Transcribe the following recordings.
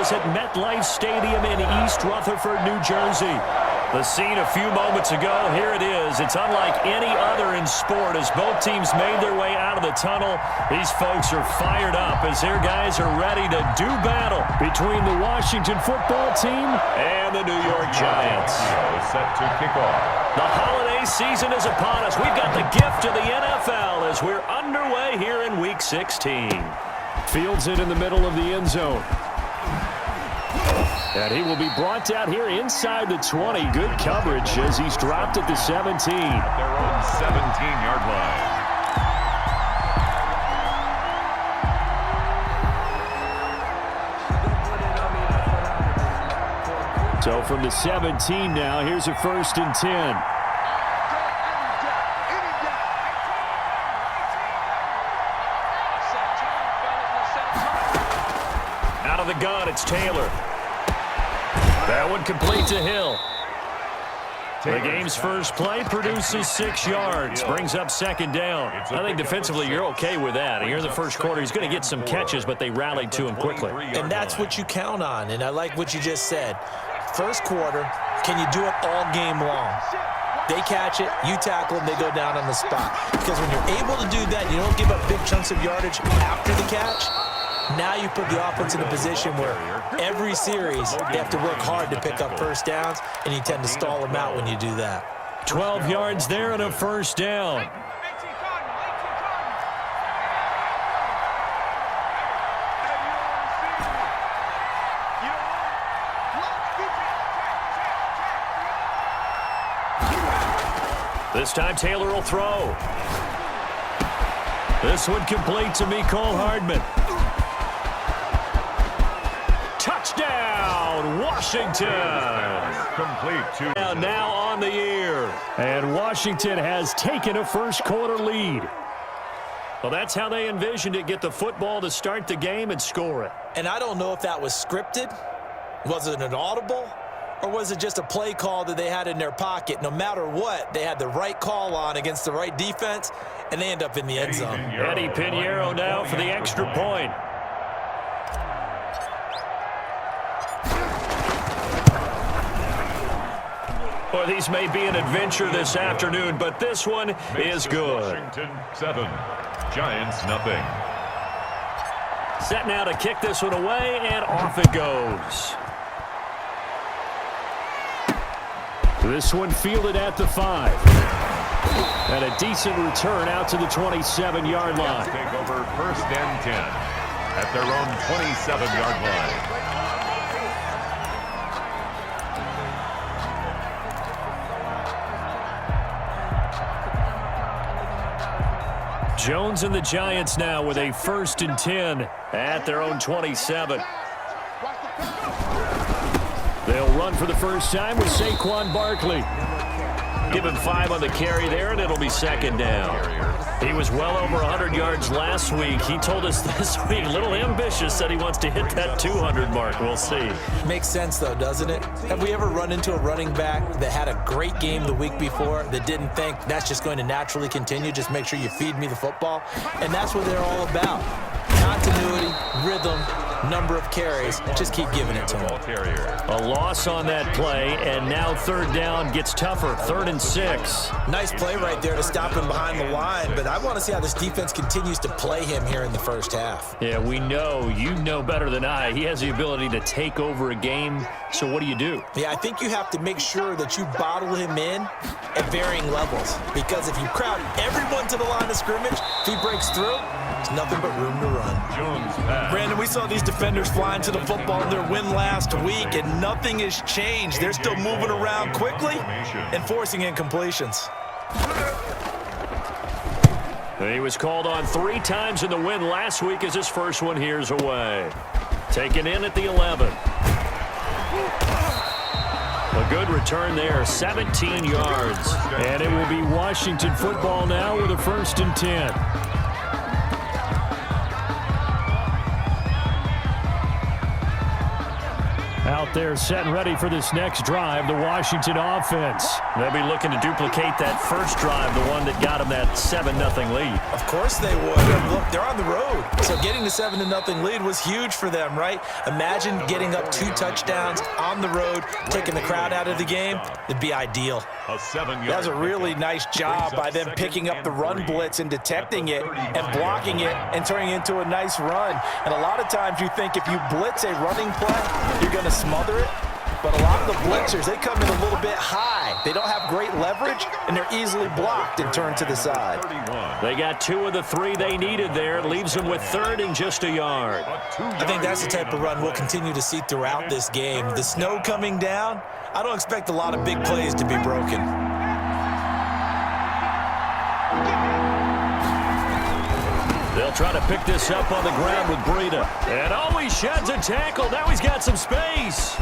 is at MetLife Stadium in East Rutherford, New Jersey. The scene a few moments ago, here it is. It's unlike any other in sport as both teams made their way out of the tunnel. These folks are fired up as their guys are ready to do battle between the Washington football team and the New York Giants. Set to kick off. The holiday season is upon us. We've got the gift of the NFL as we're underway here in Week 16. Fields it in the middle of the end zone. And he will be brought down here inside the 20. Good coverage as he's dropped at the 17. At their own 17-yard line. So from the 17 now, here's a 1st and 10. Out of the gun, it's Taylor. That one complete to Hill. The game's first play produces 6 yards, brings up 2nd down. I think defensively you're okay with that. Here in the first quarter, he's going to get some catches, but they rallied to him quickly. And that's what you count on, and I like what you just said. First quarter, can you do it all game long? They catch it, you tackle them, they go down on the spot. Because when you're able to do that, you don't give up big chunks of yardage after the catch. Now you put the offense in a position where every series they have to work hard to pick up 1st downs, and you tend to stall them out when you do that. 12 yards there and a 1st down. This time Taylor will throw. This one complete to Mecole Hardman. Touchdown, Washington. Complete to now on the year. And Washington has taken a first quarter lead. Well, that's how they envisioned it. Get the football to start the game and score it. And I don't know if that was scripted. Was it an audible? Or was it just a play call that they had in their pocket? No matter what, they had the right call on against the right defense, and they end up in the end zone. Eddie Pinheiro now for the extra point. Well, these may be an adventure this afternoon, but this one is good. Washington 7, Giants nothing. Set now to kick this one away, and off it goes. This one fielded at the 5. And a decent return out to the 27-yard line. Take over 1st and 10 at their own 27-yard line. Jones and the Giants now with a 1st and 10 at their own 27. They'll run for the first time with Saquon Barkley. Give him 5 on the carry there, and it'll be 2nd down. He was well over 100 yards last week. He told us this week, a little ambitious, said he wants to hit that 200 mark. We'll see. Makes sense, though, doesn't it? Have we ever run into a running back that had a great game the week before that didn't think that's just going to naturally continue? Just make sure you feed me the football. And that's what they're all about. Continuity, rhythm, number of carries. Just keep giving it to him. A loss on that play, and now 3rd down gets tougher. 3rd and 6. Nice play right there to stop him behind the line, but I want to see how this defense continues to play him here in the first half. Yeah, we know. You know better than I. He has the ability to take over a game, so what do you do? Yeah, I think you have to make sure that you bottle him in at varying levels, because if you crowd everyone to the line of scrimmage, if he breaks through, there's nothing but room to run. Brandon, we saw these defenders flying to the football in their win last week, and nothing has changed. They're still moving around quickly and forcing incompletions. He was called on 3 times in the win last week as his first one here's away. Taken in at the 11. A good return there, 17 yards. And it will be Washington football now with a 1st and 10. Out there setting ready for this next drive, the Washington offense. They'll be looking to duplicate that first drive, the one that got them that 7-0 lead. Of course they would. And look, they're on the road. So getting the 7-0 lead was huge for them, right? Imagine getting up 2 touchdowns on the road, taking the crowd out of the game. It'd be ideal. That was a really nice job by them picking up the run blitz and detecting it and blocking it and turning it into a nice run. And a lot of times you think if you blitz a running play, you're going to smother it. But a lot of the blitzers, they come in a little bit high. They don't have great leverage, and they're easily blocked and turned to the side. They got 2 of the 3 they needed there. It leaves them with 3rd and just a yard. I think that's the type of run we'll continue to see throughout this game. The snow coming down, I don't expect a lot of big plays to be broken. They'll try to pick this up on the ground with Breida. And he sheds a tackle. Now he's got some space.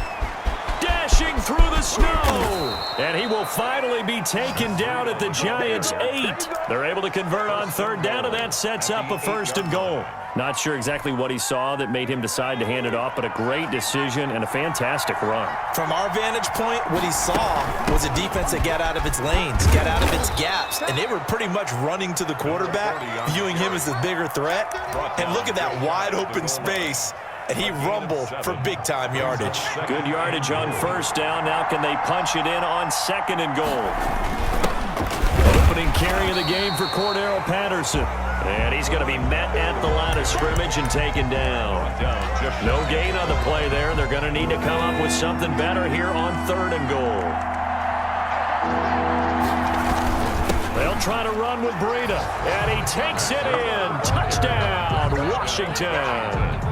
Dashing through the snow. And he will finally be taken down at the Giants' 8. They're able to convert on 3rd down, and that sets up a 1st and goal. Not sure exactly what he saw that made him decide to hand it off, but a great decision and a fantastic run. From our vantage point, what he saw was a defense that got out of its lanes, got out of its gaps, and they were pretty much running to the quarterback, viewing him as the bigger threat. And look at that wide open space. And he rumbled for big-time yardage. Good yardage on 1st down. Now can they punch it in on 2nd and goal? Opening carry of the game for Cordero Patterson. And he's going to be met at the line of scrimmage and taken down. No gain on the play there. They're going to need to come up with something better here on 3rd and goal. They'll try to run with Breida. And he takes it in. Touchdown, Washington.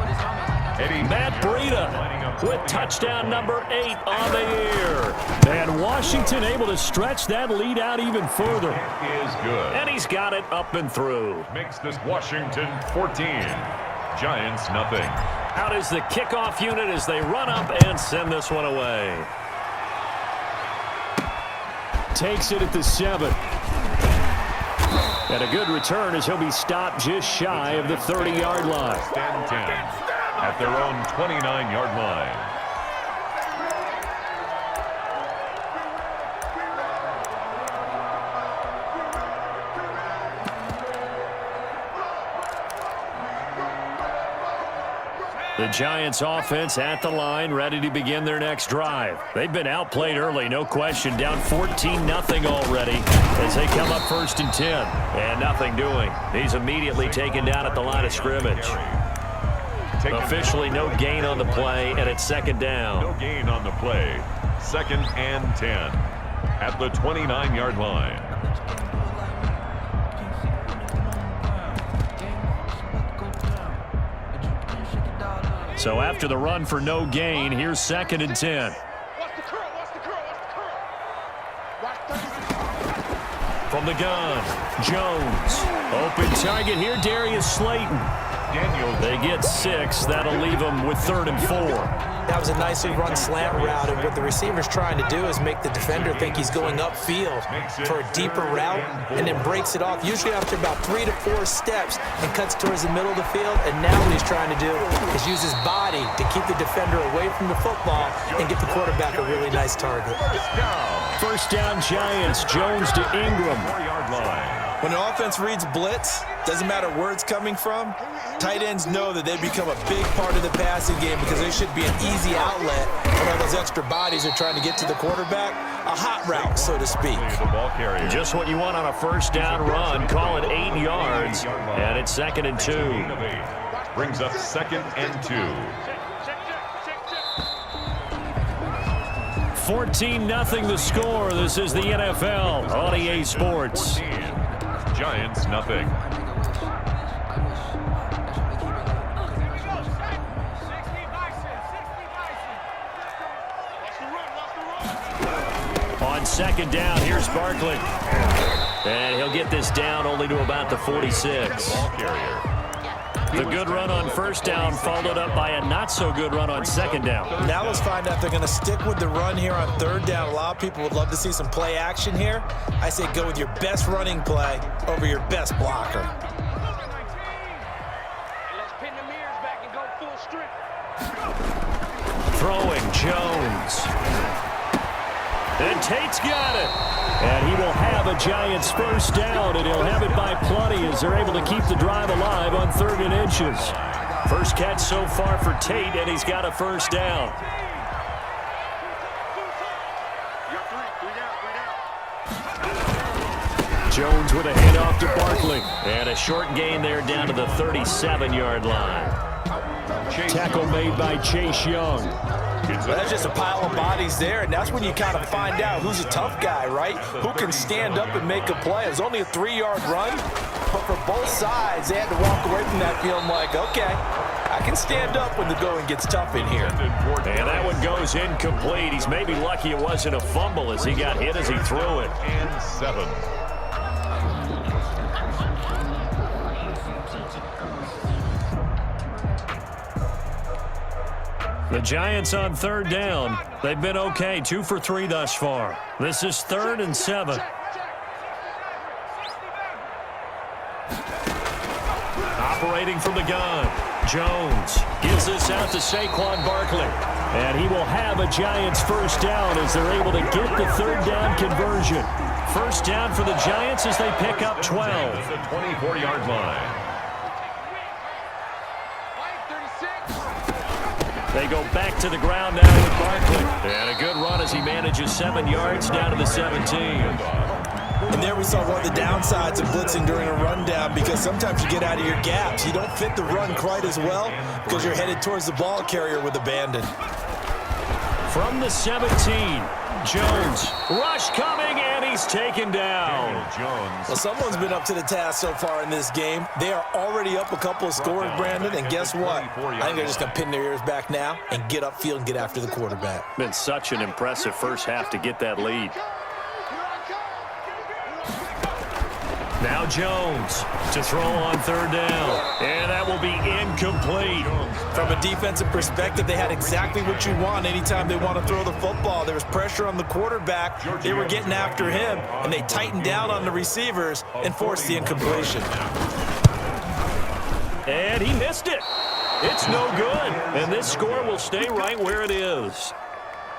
Matt Breida with touchdown number 8 on the year. And Washington able to stretch that lead out even further. Is good. And he's got it up and through. Makes this Washington 14. Giants nothing. Out is the kickoff unit as they run up and send this one away. Takes it at the 7. And a good return as he'll be stopped just shy of the 30-yard line. 10-10 at their own 29-yard line. The Giants offense at the line, ready to begin their next drive. They've been outplayed early, no question. Down 14-0 already as they come up 1st and 10. And nothing doing. He's immediately taken down at the line of scrimmage. Officially no gain on the play, and it's 2nd down. No gain on the play. 2nd and 10 at the 29-yard line. So after the run for no gain, here's 2nd and 10. From the gun, Jones. Open target here, Darius Slayton. They get 6. That'll leave them with 3rd and 4. That was a nicely run slant route, and what the receiver's trying to do is make the defender think he's going upfield for a deeper route, and then breaks it off, usually after about 3 to 4 steps, and cuts towards the middle of the field. And now what he's trying to do is use his body to keep the defender away from the football and get the quarterback a really nice target. 1st down Giants, Jones to Ingram. When the offense reads blitz, doesn't matter where it's coming from, tight ends know that they become a big part of the passing game because they should be an easy outlet when all those extra bodies are trying to get to the quarterback. A hot route, so to speak. Just what you want on a 1st down run. Call it 8 yards, and it's 2nd and 2. Brings up 2nd and 2. 14-0 the score. This is the NFL on EA Sports. Giants nothing. On 2nd down, here's Barkley. And he'll get this down only to about the 46. Ball carrier. The good run on 1st down followed up by a not-so-good run on 2nd down. Now let's find out if they're going to stick with the run here on 3rd down. A lot of people would love to see some play action here. I say go with your best running play over your best blocker. Throwing, Jones. And Tate's got it. And he will have a Giants first down, and he'll have it by plenty as they're able to keep the drive alive on 3rd and inches. First catch so far for Tate, and he's got a first down. Jones with a handoff to Barkley. And a short gain there down to the 37-yard line. Tackle made by Chase Young. Well, that's just a pile of bodies there, and that's when you kind of find out who's a tough guy, right? Who can stand up and make a play. It was only a 3-yard run, but for both sides, they had to walk away from that feeling like, okay, I can stand up when the going gets tough in here. And that one goes incomplete. He's maybe lucky it wasn't a fumble as he got hit as he threw it. And 7. The Giants on 3rd down. They've been okay, 2 for 3 thus far. This is 3rd and 7. Operating from the gun. Jones gives this out to Saquon Barkley. And he will have a Giants first down as they're able to get the 3rd down conversion. First down for the Giants as they pick up 12. The 24-yard line. They go back to the ground now with Barkley. And a good run as he manages 7 yards down to the 17. And there we saw one of the downsides of blitzing during a rundown, because sometimes you get out of your gaps. You don't fit the run quite as well because you're headed towards the ball carrier with abandon. From the 17, Jones. Rush coming, and he's taken down. Well, someone's been up to the task so far in this game. They are already up a couple of scores, Brandon, and guess what? I think they're just going to pin their ears back now and get upfield and get after the quarterback. Been such an impressive first half to get that lead. Now Jones to throw on 3rd down. And that will be incomplete. From a defensive perspective, they had exactly what you want anytime they want to throw the football. There was pressure on the quarterback. They were getting after him, and they tightened down on the receivers and forced the incompletion. And he missed it. It's no good. And this score will stay right where it is.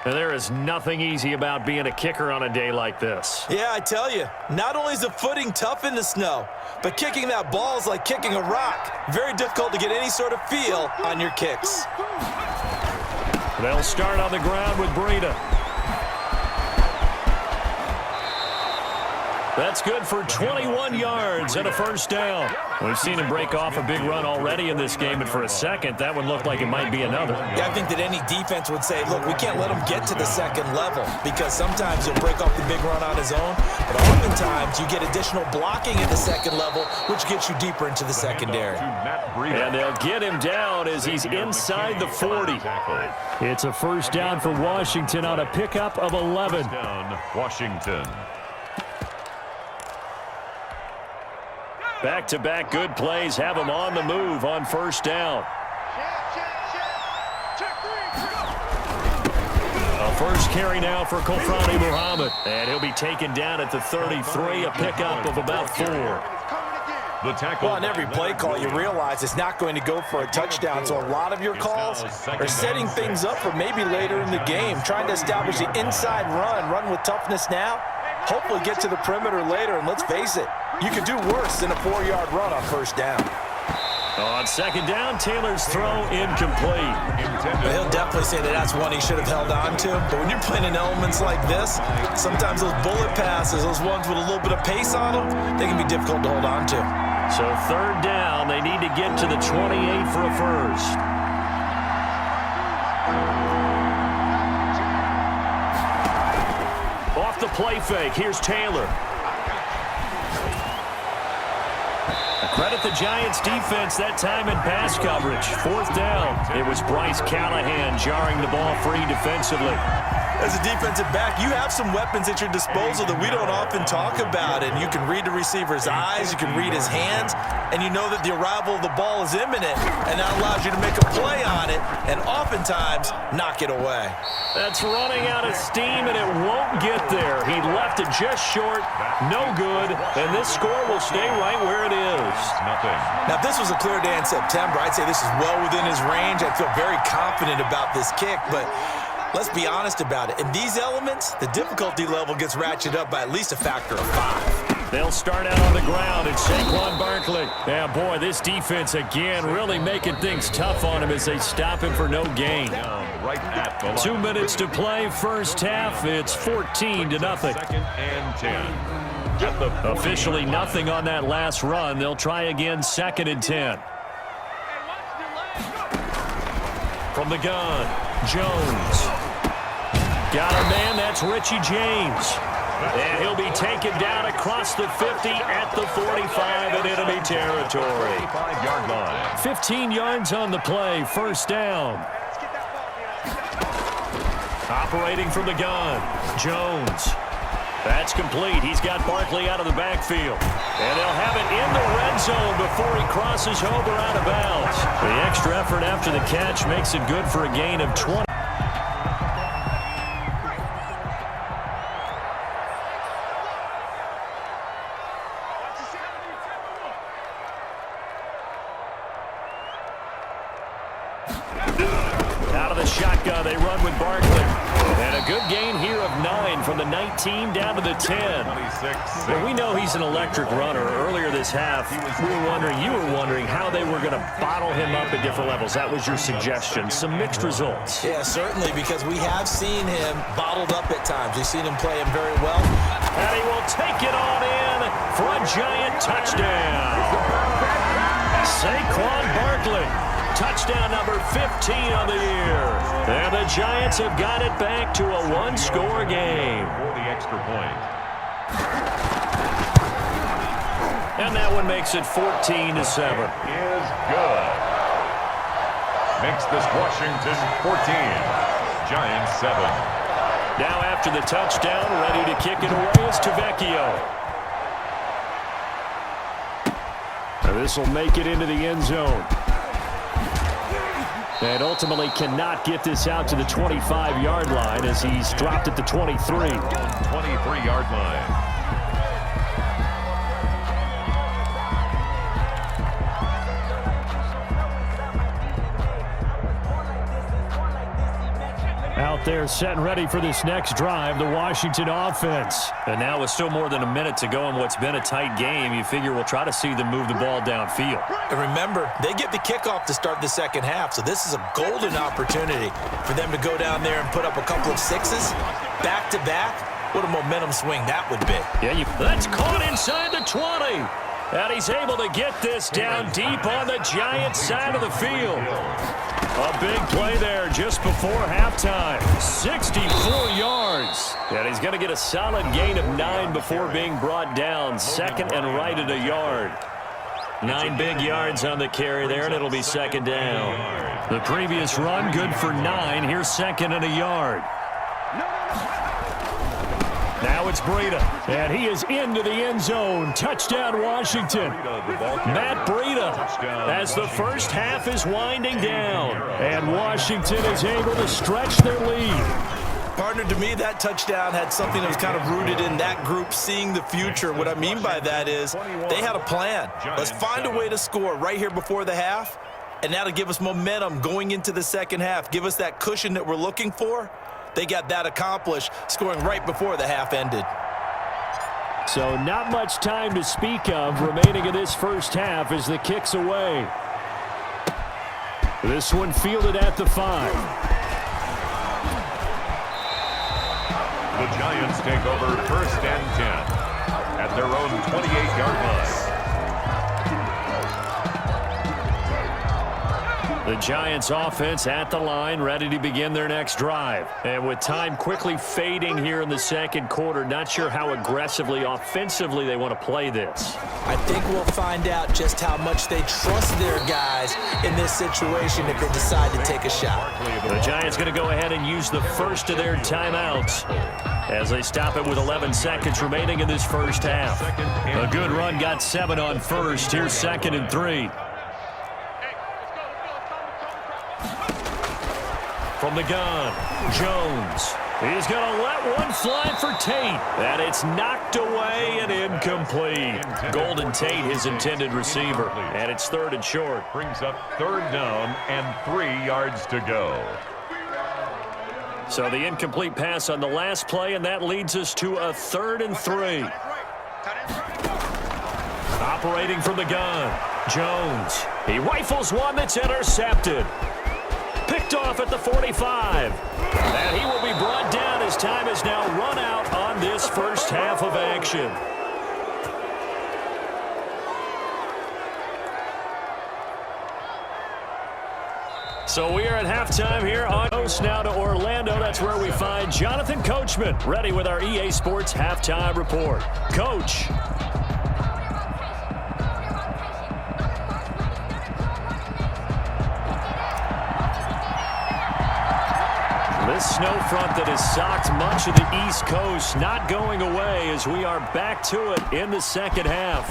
And there is nothing easy about being a kicker on a day like this. Yeah, I tell you, not only is the footing tough in the snow, but kicking that ball is like kicking a rock. Very difficult to get any sort of feel on your kicks. They'll start on the ground with Breida. That's good for 21 yards and a first down. We've seen him break off a big run already in this game, and for a second, that one looked like it might be another. Yeah, I think that any defense would say, look, we can't let him get to the second level, because sometimes he'll break off the big run on his own, but oftentimes you get additional blocking at the second level, which gets you deeper into the secondary. And they'll get him down as he's inside the 40. It's a first down for Washington on a pickup of 11. Down, Washington. Back-to-back good plays have him on the move on first down. A first carry now for Kofrani Muhammad. And he'll be taken down at the 33, a pickup of about 4. The tackle. Well, on every play call, you realize it's not going to go for a touchdown, so a lot of your calls are setting things up for maybe later in the game, trying to establish the inside run with toughness now, hopefully get to the perimeter later, and let's face it, you could do worse than a 4-yard run on first down. On second down, Taylor's throw incomplete. Well, he'll definitely say that that's one he should have held on to. But when you're playing in elements like this, sometimes those bullet passes, those ones with a little bit of pace on them, they can be difficult to hold on to. So third down, they need to get to the 28 for a first. Off the play fake, here's Taylor. Credit the Giants defense that time in pass coverage. Fourth down. It was Bryce Callahan jarring the ball free defensively. As a defensive back, you have some weapons at your disposal that we don't often talk about, and you can read the receiver's eyes, you can read his hands, and you know that the arrival of the ball is imminent, and that allows you to make a play on it and oftentimes knock it away. That's running out of steam, and it won't get there. He left it just short, no good, and this score will stay right where it is. Nothing. Now, if this was a clear day in September, I'd say this is well within his range. I feel very confident about this kick, but Let's be honest about it. In these elements, the difficulty level gets ratcheted up by at least a factor of 5. They'll start out on the ground. It's Saquon Barkley. Yeah, boy, this defense again really making things tough on him as they stop him for no gain. Right at the line. 2 minutes to play. First half, it's 14-0. Second and 10. Officially nothing on that last run. They'll try again, 2nd and 10. From the gun, Jones. Got a man, that's Richie James. And he'll be taken down across the 50 at the 45 in enemy territory. 5-yard line. 15 yards on the play, first down. Operating from the gun, Jones. That's complete. He's got Barkley out of the backfield. And they'll have it in the red zone before he crosses over out of bounds. The extra effort after the catch makes it good for a gain of 20. Out of the shotgun, they run with Barkley. And a good gain here of 9 from the 19 down to the 10. 26. Well, we know he's an electric runner. Earlier this half, you were wondering how they were going to bottle him up at different levels. That was your suggestion. Some mixed results. Yeah, certainly, because we have seen him bottled up at times. We've seen him play him very well. And he will take it on in for a giant touchdown. Saquon Barkley. Touchdown number 15 on the year. And the Giants have got it back to a one-score game. For the extra point. And that one makes it 14-7. Is good. Makes this Washington 14. Giants 7. Now after the touchdown, ready to kick it away is Tavecchio. This will make it into the end zone. And ultimately cannot get this out to the 25-yard line as he's dropped at the 23. 23-yard line. Out there set and ready for this next drive, the Washington offense. And now with still more than a minute to go in what's been a tight game, you figure we'll try to see them move the ball downfield. And remember, they get the kickoff to start the second half, so this is a golden opportunity for them to go down there and put up a couple of sixes back-to-back. What a momentum swing that would be. Yeah, that's caught inside the 20. And he's able to get this down deep on the Giants side of the field. A big play there just before halftime. 64 yards. And he's going to get a solid gain of 9 before being brought down. Second and right at a yard. 9 big yards on the carry there, and it'll be second down. The previous run, good for 9. Here's second and a yard. Now it's Breida, and he is into the end zone. Touchdown, Washington. Matt Breida, as the first half is winding down, and Washington is able to stretch their lead. Partner, to me, that touchdown had something that was kind of rooted in that group seeing the future. What I mean by that is they had a plan. Let's find a way to score right here before the half, and that'll give us momentum going into the second half. Give us that cushion that we're looking for. They got that accomplished, scoring right before the half ended. So not much time to speak of remaining in this first half as the kick's away. This one fielded at the 5. The Giants take over first and 10 at their own 28-yard line. The Giants offense at the line, ready to begin their next drive. And with time quickly fading here in the second quarter, not sure how aggressively, offensively they want to play this. I think we'll find out just how much they trust their guys in this situation if they decide to take a shot. The Giants going to go ahead and use the first of their timeouts as they stop it with 11 seconds remaining in this first half. A good run got 7 on first. Here's second and 3. From the gun, Jones. He's going to let one fly for Tate. And it's knocked away and incomplete. Golden Tate, his intended receiver. And it's third and short. Brings up 3rd down and 3 yards to go. So the incomplete pass on the last play, and that leads us to a 3rd and 3. Operating from the gun, Jones. He rifles one that's intercepted. Picked off at the 45. And he will be brought down as time has now run out on this first half of action. So we are at halftime here on Coast now to Orlando. That's where we find Jonathan Coachman ready with our EA Sports Halftime Report. Coach. This snow front that has socked much of the East Coast not going away as we are back to it in the second half.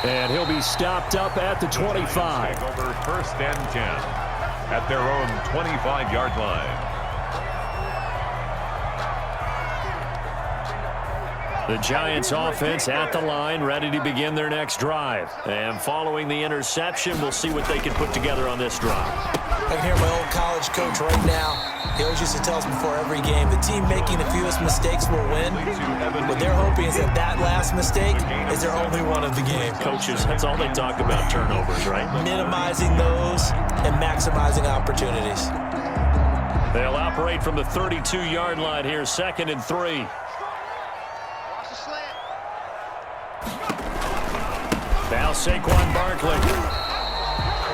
And he'll be stopped up at the 25. Over 1st and 10 at their own 25-yard line. The Giants offense at the line, ready to begin their next drive. And following the interception, we'll see what they can put together on this drive. I can hear my old college coach right now. He always used to tell us before every game, the team making the fewest mistakes will win. What they're hoping is that that last mistake is their only one of the game. Coaches, that's all they talk about, turnovers, right? Minimizing those and maximizing opportunities. They'll operate from the 32-yard line here, 2nd and 3. Now Saquon Barkley.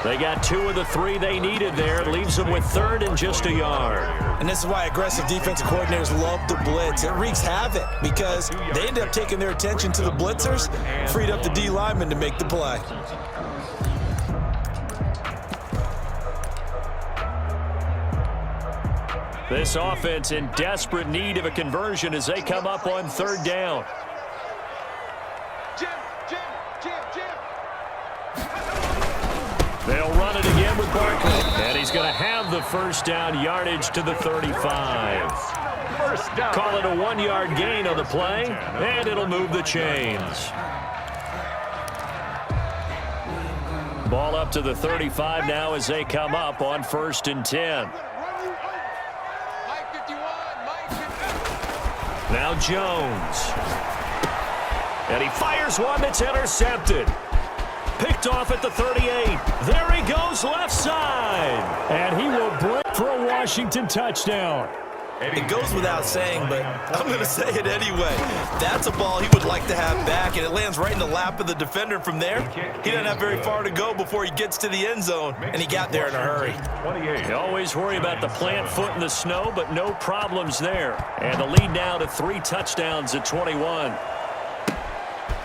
They got 2 of the 3 they needed there. It leaves them with 3rd and just a yard. And this is why aggressive defensive coordinators love to blitz. It wreaks havoc because they end up taking their attention to the blitzers, freed up the D lineman to make the play. This offense in desperate need of a conversion as they come up on 3rd down. They'll run it again with Barkley. And he's going to have the first down yardage to the 35. Call it a 1-yard gain on the play, and it'll move the chains. Ball up to the 35 now as they come up on 1st and 10. Now Jones. And he fires one that's intercepted. Picked off at the 38. There he goes, left side. And he will break for a Washington touchdown. It goes without saying, but I'm going to say it anyway. That's a ball he would like to have back, and it lands right in the lap of the defender. From there, he doesn't have very far to go before he gets to the end zone, and he got there in a hurry. You always worry about the plant foot in the snow, but no problems there. And the lead now to 3 touchdowns at 21.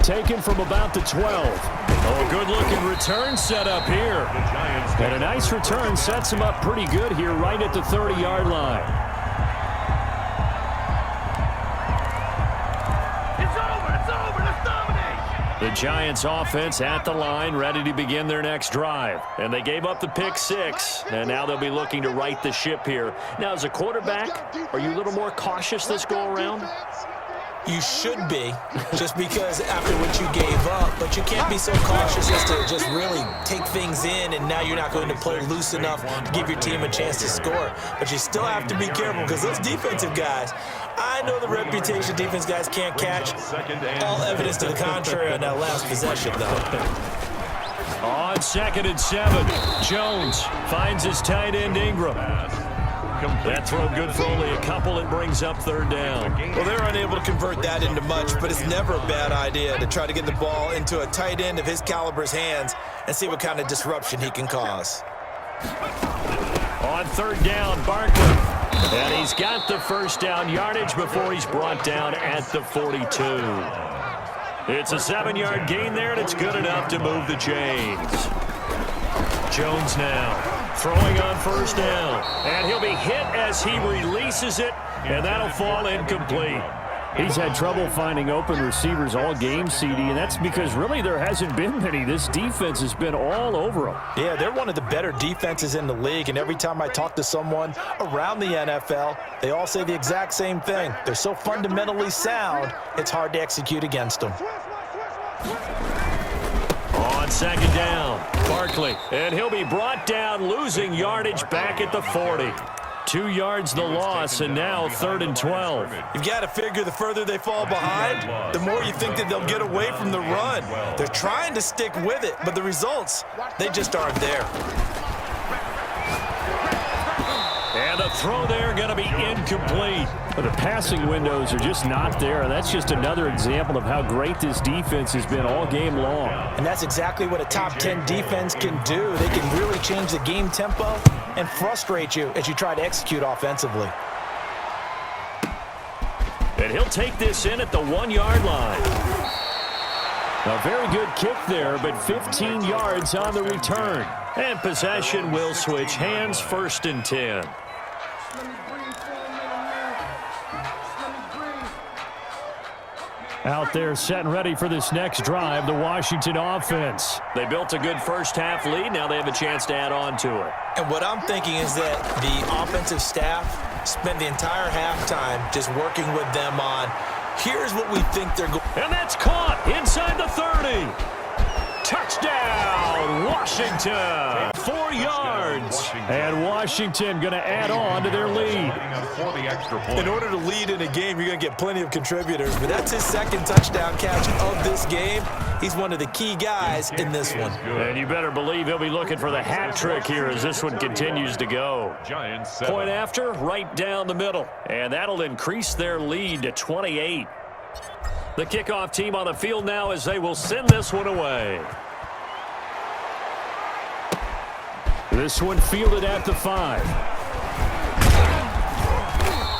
Taken from about the 12. Oh, a good-looking return set up here. And a nice return sets him up pretty good here right at the 30-yard line. The Giants offense at the line, ready to begin their next drive. And they gave up the pick 6, and now they'll be looking to right the ship here. Now, as a quarterback, are you a little more cautious this go-around? You should be, just because after what you gave up, but you can't be so cautious as to just really take things in, and now you're not going to play loose enough to give your team a chance to score. But you still have to be careful because those defensive guys, I know the reputation defense guys can't catch. All evidence to the contrary on that last possession, though. On 2nd and 7, Jones finds his tight end Ingram. That throw good for only a couple. It brings up 3rd down. Well, they're unable to convert that into much, but it's never a bad idea to try to get the ball into a tight end of his caliber's hands and see what kind of disruption he can cause. On 3rd down, Barkley. And he's got the first down yardage before he's brought down at the 42. It's a 7-yard gain there, and it's good enough to move the chains. Jones now throwing on 1st down. And he'll be hit as he releases it, and that'll fall incomplete. He's had trouble finding open receivers all game, CD, and that's because really there hasn't been many. This defense has been all over them. Yeah, they're one of the better defenses in the league, and every time I talk to someone around the NFL, they all say the exact same thing. They're so fundamentally sound, it's hard to execute against them. On 2nd down, Barkley, and he'll be brought down, losing yardage back at the 40. 2 yards the loss, and now 3rd and 12. You've got to figure the further they fall behind, the more you think that they'll get away from the run. They're trying to stick with it, but the results, they just aren't there. And the throw there going to be incomplete. But the passing windows are just not there, and that's just another example of how great this defense has been all game long. And that's exactly what a top 10 defense can do. They can really change the game tempo and frustrate you as you try to execute offensively. And he'll take this in at the 1-yard line. A very good kick there, but 15 yards on the return. And possession will switch hands, 1st and 10. Out there set and ready for this next drive, the Washington offense. They built a good first-half lead. Now they have a chance to add on to it. And what I'm thinking is that the offensive staff spent the entire halftime just working with them on, here's what we think they're going. And that's caught inside the 30. Touchdown, Washington. 4 yards. And Washington going to add on to their lead. In order to lead in a game, you're going to get plenty of contributors, but that's his 2nd touchdown catch of this game. He's one of the key guys in this one. And you better believe he'll be looking for the hat trick here as this one continues to go. Point after, right down the middle. And that'll increase their lead to 28. The kickoff team on the field now as they will send this one away. This one fielded at the 5.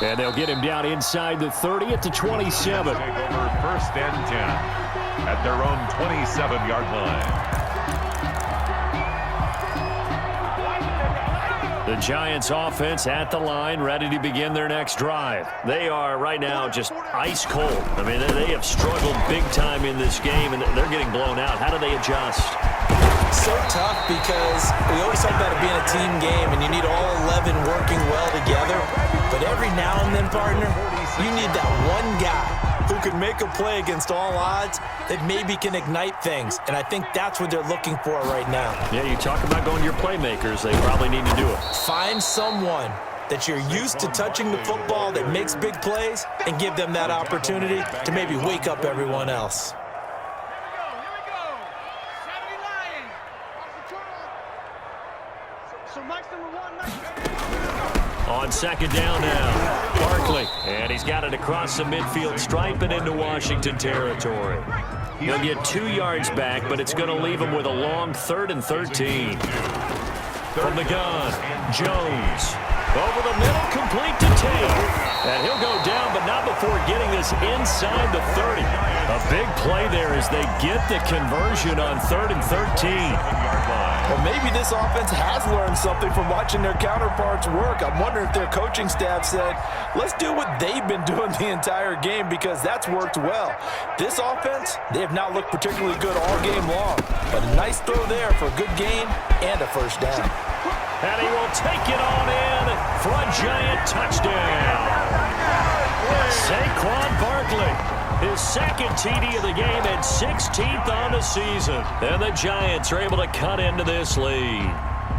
And they'll get him down inside the 30 at the 27. Take over 1st and 10 at their own 27-yard line. The Giants offense at the line, ready to begin their next drive. They are right now just ice cold. I mean, they have struggled big time in this game, and they're getting blown out. How do they adjust? So tough because we always talk about it being a team game, and you need all 11 working well together. But every now and then, partner, you need that one guy who can make a play against all odds that maybe can ignite things. And I think that's what they're looking for right now. Yeah, you talk about going to your playmakers. They probably need to do it. Find someone that you're used to touching the football that makes big plays and give them that opportunity to maybe wake up everyone else. On 2nd down now, Barkley. And he's got it across the midfield stripe and into Washington territory. He'll get 2 yards back, but it's going to leave him with a long 3rd and 13. From the gun, Jones. Over the middle, complete to Tate. And he'll go down, but not before getting this inside the 30. A big play there as they get the conversion on 3rd and 13. Well, maybe this offense has learned something from watching their counterparts work. I'm wondering if their coaching staff said, let's do what they've been doing the entire game because that's worked well. This offense, they have not looked particularly good all game long, but a nice throw there for a good gain and a 1st down. And he will take it on in for a Giant touchdown. Saquon Barkley. His 2nd TD of the game and 16th on the season. And the Giants are able to cut into this lead.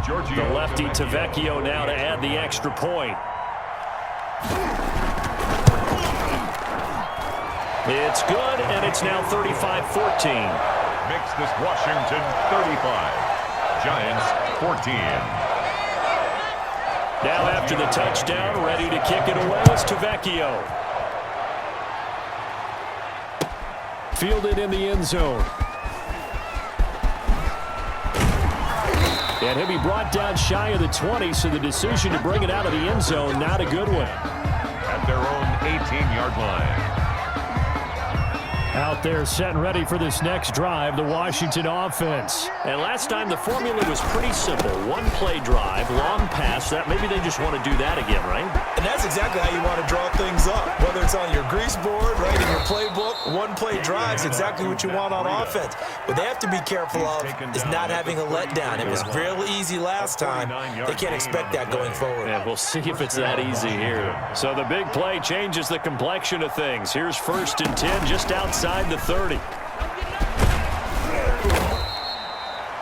The lefty Tavecchio now to add the extra point. It's good, and it's now 35-14. Makes this Washington 35. Giants 14. Now after the touchdown, ready to kick it away is Tavecchio. Fielded in the end zone. And he'll be brought down shy of the 20, so the decision to bring it out of the end zone, not a good one. At their own 18-yard line. Out there set and ready for this next drive, the Washington offense. And last time the formula was pretty simple. One play drive, long pass. That maybe they just want to do that again, right? And that's exactly how you want to draw things up. Whether it's on your grease board, right, in your playbook, one play drive is exactly what you want on offense. What they have to be careful of is not having a letdown. It was real easy last time. They can't expect that going forward. Yeah, we'll see if it's that easy here. So the big play changes the complexion of things. Here's 1st and 10 just outside the 30.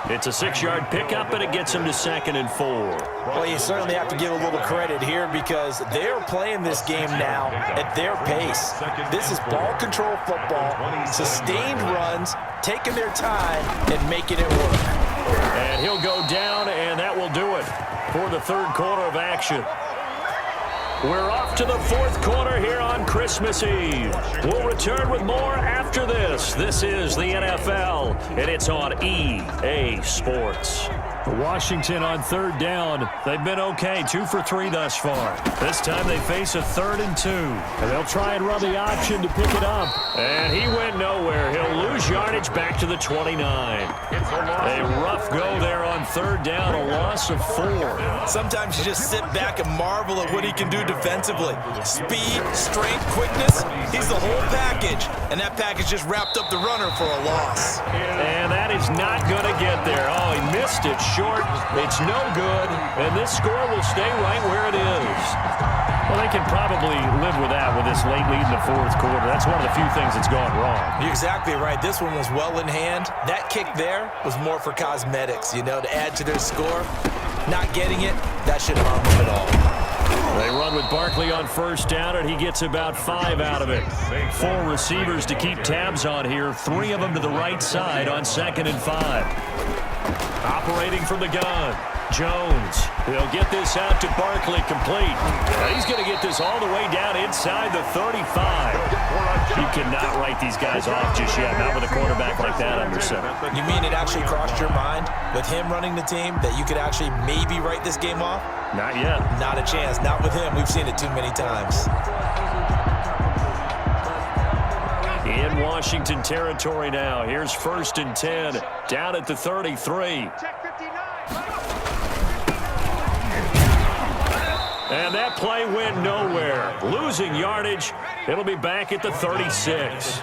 It's a 6-yard pickup, and it gets him to 2nd and 4. Well, you certainly have to give a little credit here because they're playing this game now at their pace. This is ball control football, sustained runs, taking their time, and making it work. And he'll go down, and that will do it for the 3rd quarter of action. We're off to the 4th quarter here on Christmas Eve. We'll return with more after this. This is the NFL, and it's on EA Sports. Washington on 3rd down. They've been okay, 2 for 3 thus far. This time they face a 3rd and 2. And they'll try and run the option to pick it up. And he went nowhere. He'll lose yardage back to the 29. A rough go there on 3rd down, a loss of 4. Sometimes you just sit back and marvel at what he can do defensively. Speed, strength, quickness, he's the whole package. And that package just wrapped up the runner for a loss. And that is not going to get there. Oh, he missed it short. It's no good. And this score will stay right where it is. Well, they can probably live with that with this late lead in the 4th quarter. That's one of the few things that's gone wrong. You're exactly right. This one was well in hand. That kick there was more for cosmetics, you know, to add to their score. Not getting it, that shouldn't harm them at all. They run with Barkley on 1st down, and he gets about 5 out of it. 4 receivers to keep tabs on here, 3 of them to the right side on 2nd and 5. Operating from the gun, Jones. He'll get this out to Barkley, complete. Now he's going to get this all the way down inside the 35. You cannot write these guys off just yet, not with a quarterback like that under center. You mean it actually crossed your mind with him running the team that you could actually maybe write this game off? Not yet. Not a chance. Not with him. We've seen it too many times. In Washington territory now. Here's 1st and 10. Down at the 33. And that play went nowhere. Losing yardage. It'll be back at the 36.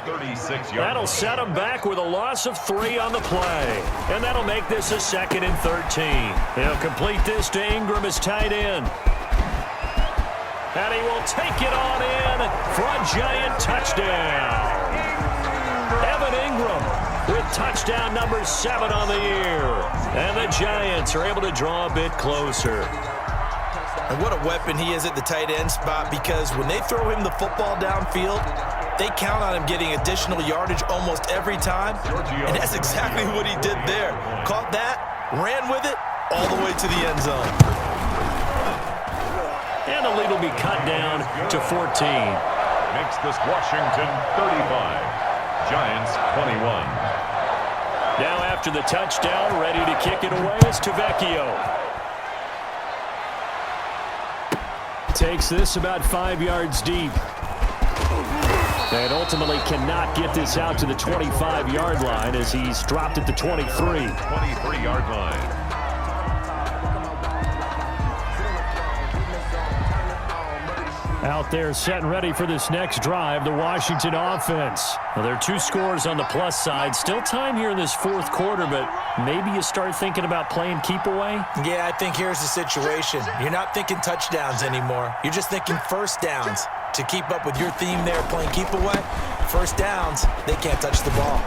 That'll set him back with a loss of 3 on the play. And that'll make this a 2nd and 13. He'll complete this to Ingram as tight end. And he will take it on in for a giant touchdown. Evan Ingram with touchdown number 7 on the year. And the Giants are able to draw a bit closer. And what a weapon he is at the tight end spot, because when they throw him the football downfield, they count on him getting additional yardage almost every time. And that's exactly what he did there. Caught that, ran with it, all the way to the end zone. And the lead will be cut down to 14. Makes this Washington 35. Giants 21. Now after the touchdown, ready to kick it away is Tavecchio. Takes this about 5 yards deep. And ultimately cannot get this out to the 25-yard line as he's dropped at the 23. 23-yard line. Out there set and ready for this next drive, the Washington offense. Well, there are 2 scores on the plus side. Still time here in this 4th quarter, but maybe you start thinking about playing keep away? Yeah, I think here's the situation. You're not thinking touchdowns anymore. You're just thinking 1st downs. To keep up with your theme there, playing keep away, 1st downs, they can't touch the ball.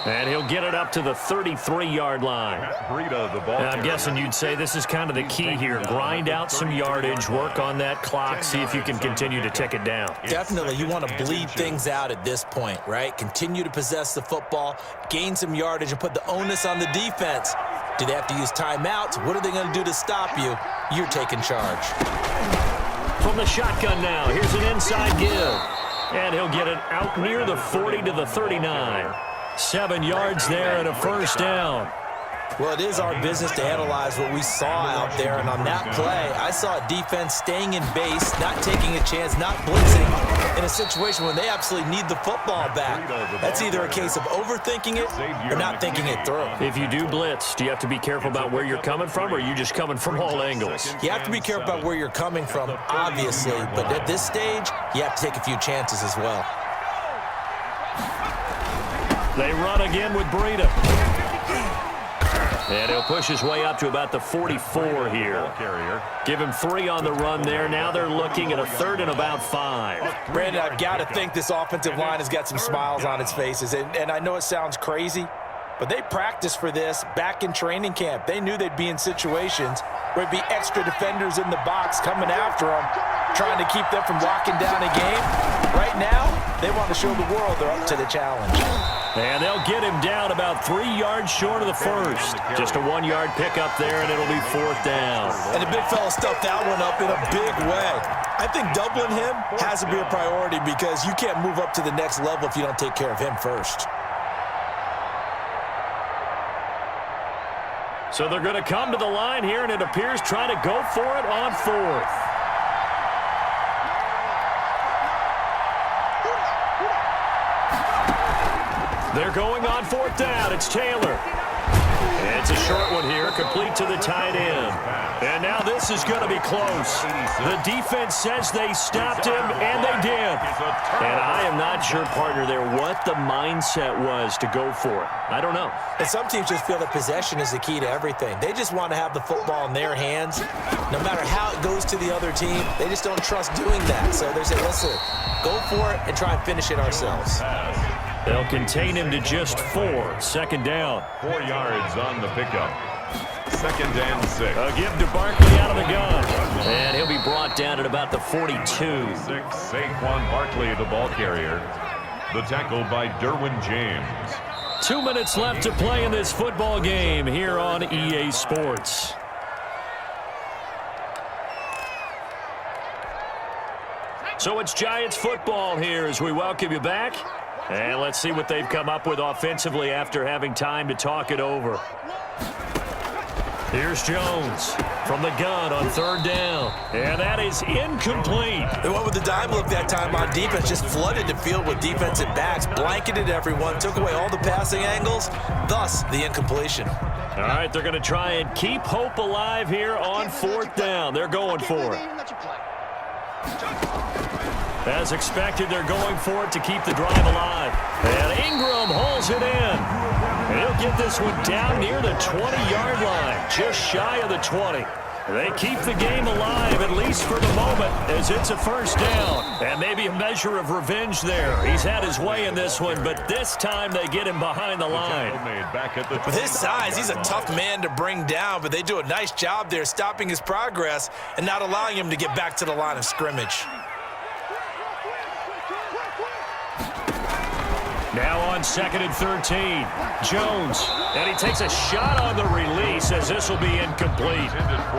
And he'll get it up to the 33-yard line. I'm guessing you'd say this is kind of the key here. Grind out some yardage, work on that clock, see if you can continue to tick it down. Definitely. You want to bleed things out at this point, right? Continue to possess the football, gain some yardage, and put the onus on the defense. Do they have to use timeouts? What are they going to do to stop you? You're taking charge. From the shotgun now, here's an inside give. And he'll get it out near the 40 to the 39. 7 yards there and a 1st down. Well, it is our business to analyze what we saw out there, and on that play, I saw a defense staying in base, not taking a chance, not blitzing, in a situation when they absolutely need the football back. That's either a case of overthinking it or not thinking it through. If you do blitz, do you have to be careful about where you're coming from, or are you just coming from all angles? You have to be careful about where you're coming from, obviously, but at this stage, you have to take a few chances as well. They run again with Breida. And he'll push his way up to about the 44 here. Give him 3 on the run there. Now they're looking at a 3rd and about 5. Brandon, I've got to think this offensive line has got some smiles on its faces. And I know it sounds crazy, but they practiced for this back in training camp. They knew they'd be in situations where it'd be extra defenders in the box coming after them, trying to keep them from locking down a game. Right now, they want to show the world they're up to the challenge. And they'll get him down about 3 yards short of the first. Just a 1-yard pickup there, and it'll be 4th down. And the big fella stuffed that one up in a big way. I think doubling him has to be a priority because you can't move up to the next level if you don't take care of him first. So they're going to come to the line here, and it appears trying to go for it on 4th. They're going on 4th down. It's Taylor. It's a short one here, complete to the tight end. And now this is going to be close. The defense says they stopped him, and they did. And I am not sure, partner, there what the mindset was to go for it. I don't know. And some teams just feel that possession is the key to everything. They just want to have the football in their hands. No matter how it goes to the other team, they just don't trust doing that. So they say, listen, go for it and try and finish it ourselves. They'll contain him to just 4. 2nd down. 4 yards on the pickup. 2nd and 6. A give to Barkley out of the gun. And he'll be brought down at about the 42. 6, Saquon Barkley, the ball carrier. The tackle by Derwin James. 2 minutes left to play in this football game here on EA Sports. So it's Giants football here as we welcome you back. And let's see what they've come up with offensively after having time to talk it over. Here's Jones from the gun on 3rd down. And that is incomplete. They went with the dime look that time on defense, just flooded the field with defensive backs, blanketed everyone, took away all the passing angles, thus the incompletion. All right, they're going to try and keep hope alive here on 4th down. They're going for it. As expected, they're going for it to keep the drive alive. And Ingram holds it in. He'll get this one down near the 20-yard line, just shy of the 20. They keep the game alive, at least for the moment, as it's a 1st down. And maybe a measure of revenge there. He's had his way in this one, but this time they get him behind the line. With his size, he's a tough man to bring down, but they do a nice job there stopping his progress and not allowing him to get back to the line of scrimmage. Now on 2nd and 13, Jones, and he takes a shot on the release as this will be incomplete.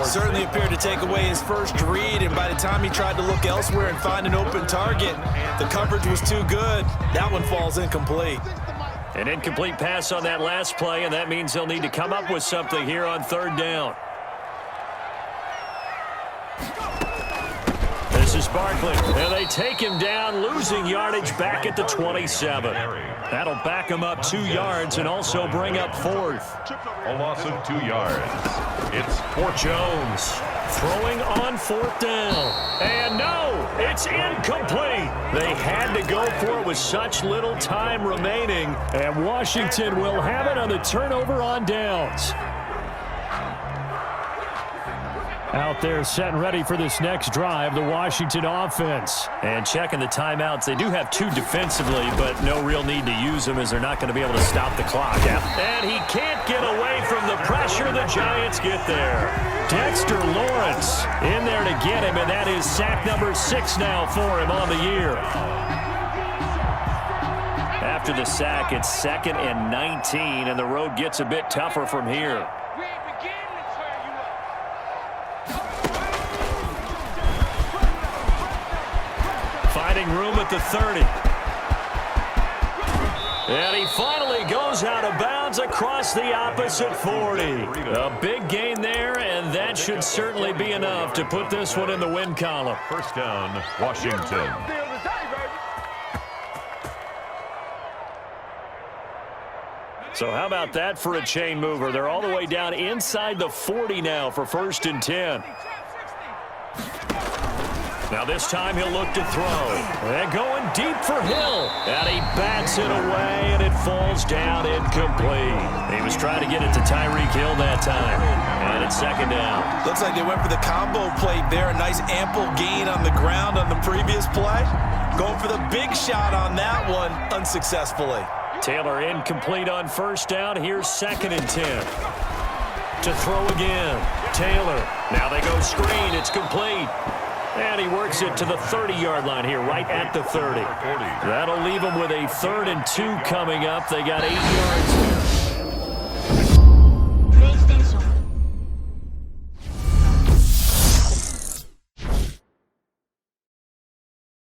Certainly appeared to take away his first read, and by the time he tried to look elsewhere and find an open target, the coverage was too good. That one falls incomplete. An incomplete pass on that last play, and that means they'll need to come up with something here on 3rd down. This is Barkley, and they take him down, losing yardage back at the 27. That'll back him up 2 yards and also bring up 4th. A loss of 2 yards. It's Jones throwing on 4th down. And no, it's incomplete. They had to go for it with such little time remaining, and Washington will have it on the turnover on downs. Out there set and ready for this next drive, the Washington offense. And checking the timeouts, they do have 2 defensively, but no real need to use them as they're not going to be able to stop the clock. And he can't get away from the pressure. The Giants get there. Dexter Lawrence in there to get him, and that is sack number 6 now for him on the year. After the sack, it's 2nd and 19, and the road gets a bit tougher from here. Finding room at the 30. And he finally goes out of bounds across the opposite 40. A big gain there, and that should certainly be enough to put this one in the win column. 1st down, Washington. So how about that for a chain mover? They're all the way down inside the 40 now for 1st and 10. Now this time he'll look to throw. And going deep for Hill. And he bats it away, and it falls down incomplete. He was trying to get it to Tyreek Hill that time. And it's 2nd down. Looks like they went for the combo play there. A nice ample gain on the ground on the previous play. Going for the big shot on that one unsuccessfully. Taylor incomplete on first down. Here's 2nd and 10. To throw again. Taylor. Now they go screen. It's complete. And he works it to the 30-yard line here, right at the 30. That'll leave them with a 3rd and 2 coming up. They got 8 yards there.